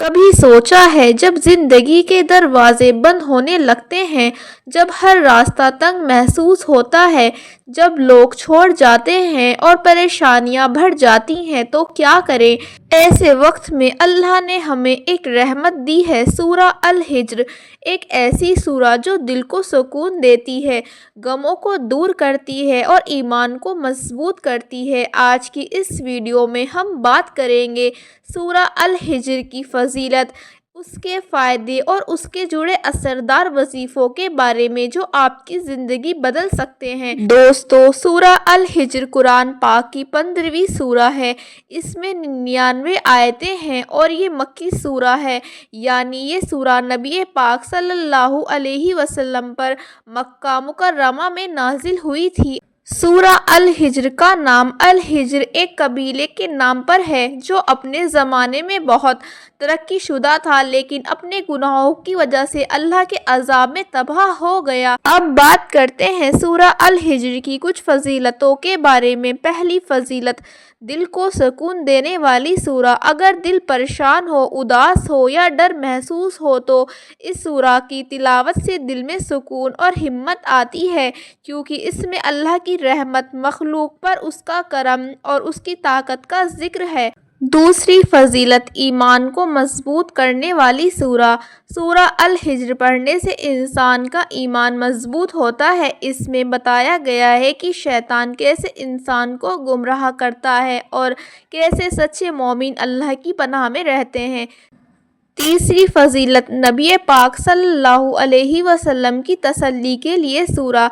کبھی سوچا ہے جب زندگی کے دروازے بند ہونے لگتے ہیں، جب ہر راستہ تنگ محسوس ہوتا ہے، جب لوگ چھوڑ جاتے ہیں اور پریشانیاں بڑھ جاتی ہیں تو کیا کریں؟ ایسے وقت میں اللہ نے ہمیں ایک رحمت دی ہے، سورہ الحجر، ایک ایسی سورہ جو دل کو سکون دیتی ہے، غموں کو دور کرتی ہے اور ایمان کو مضبوط کرتی ہے۔ آج کی اس ویڈیو میں ہم بات کریں گے سورہ الحجر کی فضیلت، اس کے فائدے اور اس کے جڑے اثردار وظیفوں کے بارے میں جو آپ کی زندگی بدل سکتے ہیں۔ دوستو، سورہ الحجر قرآن پاک کی 15ویں سورہ ہے۔ اس میں 99 آیتیں ہیں اور یہ مکی سورہ ہے، یعنی یہ سورہ نبی پاک صلی اللہ علیہ وسلم پر مکہ مکرمہ میں نازل ہوئی تھی۔ سورہ الحجر کا نام الحجر ایک قبیلے کے نام پر ہے جو اپنے زمانے میں بہت ترقی شدہ تھا، لیکن اپنے گناہوں کی وجہ سے اللہ کے عذاب میں تباہ ہو گیا۔ اب بات کرتے ہیں سورہ الحجر کی کچھ فضیلتوں کے بارے میں۔ پہلی فضیلت، دل کو سکون دینے والی سورہ۔ اگر دل پریشان ہو، اداس ہو یا ڈر محسوس ہو تو اس سورہ کی تلاوت سے دل میں سکون اور ہمت آتی ہے، کیونکہ اس میں اللہ کی رحمت، مخلوق پر اس کا کرم اور اس کی طاقت کا ذکر ہے۔ دوسری فضیلت، ایمان کو مضبوط کرنے والی سورہ۔ سورہ الحجر پڑھنے سے انسان کا ایمان مضبوط ہوتا ہے۔ اس میں بتایا گیا ہے کہ شیطان کیسے انسان کو گمراہ کرتا ہے اور کیسے سچے مومن اللہ کی پناہ میں رہتے ہیں۔ تیسری فضیلت، نبی پاک صلی اللہ علیہ وسلم کی تسلی کے لیے سورہ۔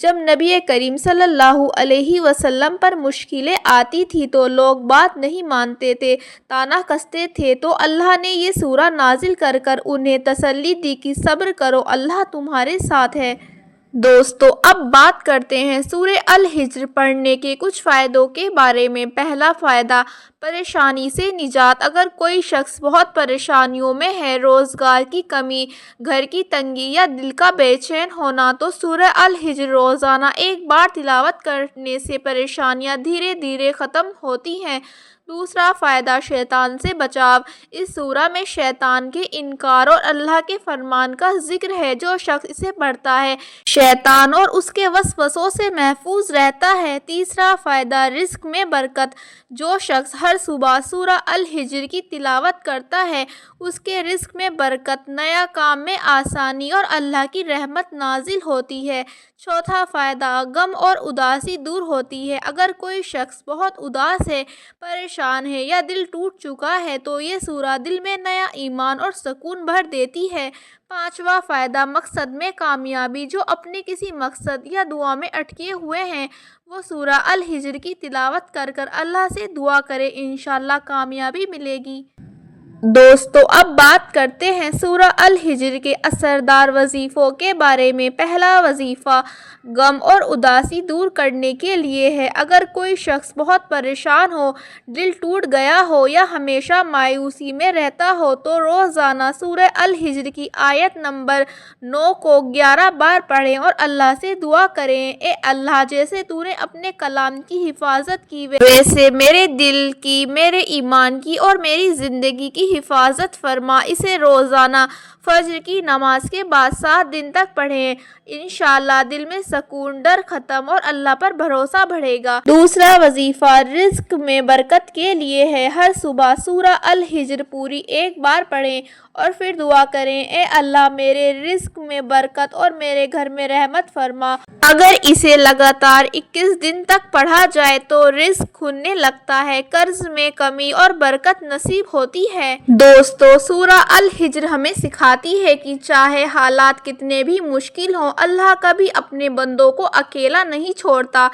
جب نبی کریم صلی اللہ علیہ وسلم پر مشکلیں آتی تھیں تو لوگ بات نہیں مانتے تھے، طعنا کستے تھے، تو اللہ نے یہ سورہ نازل کر انہیں تسلی دی کہ صبر کرو، اللہ تمہارے ساتھ ہے۔ دوستو، اب بات کرتے ہیں سورہ الحجر پڑھنے کے کچھ فائدوں کے بارے میں۔ پہلا فائدہ، پریشانی سے نجات۔ اگر کوئی شخص بہت پریشانیوں میں ہے، روزگار کی کمی، گھر کی تنگی یا دل کا بے چین ہونا، تو سورہ الحجر روزانہ ایک بار تلاوت کرنے سے پریشانیاں دھیرے دھیرے ختم ہوتی ہیں۔ دوسرا فائدہ، شیطان سے بچاؤ۔ اس سورہ میں شیطان کے انکار اور اللہ کے فرمان کا ذکر ہے۔ جو شخص اسے پڑھتا ہے، شیطان اور اس کے وسوسوں سے محفوظ رہتا ہے۔ تیسرا فائدہ، رزق میں برکت۔ جو شخص ہر صبح سورہ الحجر کی تلاوت کرتا ہے، اس کے رزق میں برکت، نیا کام میں آسانی اور اللہ کی رحمت نازل ہوتی ہے۔ چوتھا فائدہ، غم اور اداسی دور ہوتی ہے۔ اگر کوئی شخص بہت اداس ہے، پریشان ہے یا دل ٹوٹ چکا ہے تو یہ سورہ دل میں نیا ایمان اور سکون بھر دیتی ہے۔ پانچواں فائدہ، مقصد میں کامیابی۔ جو اپنے کسی مقصد یا دعا میں اٹکے ہوئے ہیں، وہ سورہ الحجر کی تلاوت کر اللہ سے دعا کرے، انشاءاللہ کامیابی ملے گی۔ دوستو، اب بات کرتے ہیں سورہ الحجر کے اثردار وظیفوں کے بارے میں۔ پہلا وظیفہ، غم اور اداسی دور کرنے کے لیے ہے۔ اگر کوئی شخص بہت پریشان ہو، دل ٹوٹ گیا ہو یا ہمیشہ مایوسی میں رہتا ہو تو روزانہ سورہ الحجر کی آیت نمبر 9 کو 11 بار پڑھیں اور اللہ سے دعا کریں، اے اللہ، جیسے تو نے اپنے کلام کی حفاظت کی ویسے میرے دل کی، میرے ایمان کی اور میری زندگی کی حفاظت فرما۔ اسے روزانہ فجر کی نماز کے بعد 7 دن تک پڑھیں، انشاءاللہ دل میں سکون، ڈر ختم اور اللہ پر بھروسہ بڑھے گا۔ دوسرا وظیفہ، رزق میں برکت کے لیے ہے۔ ہر صبح سورہ الحجر پوری ایک بار پڑھیں اور پھر دعا کریں، اے اللہ، میرے رزق میں برکت اور میرے گھر میں رحمت فرما۔ اگر اسے لگاتار 21 دن تک پڑھا جائے تو رزق کھلنے لگتا ہے، قرض میں کمی اور برکت نصیب ہوتی ہے۔ دوستو، سورہ الحجر ہمیں سکھاتی ہے کہ چاہے حالات کتنے بھی مشکل ہوں، اللہ کبھی اپنے بندوں کو اکیلا نہیں چھوڑتا۔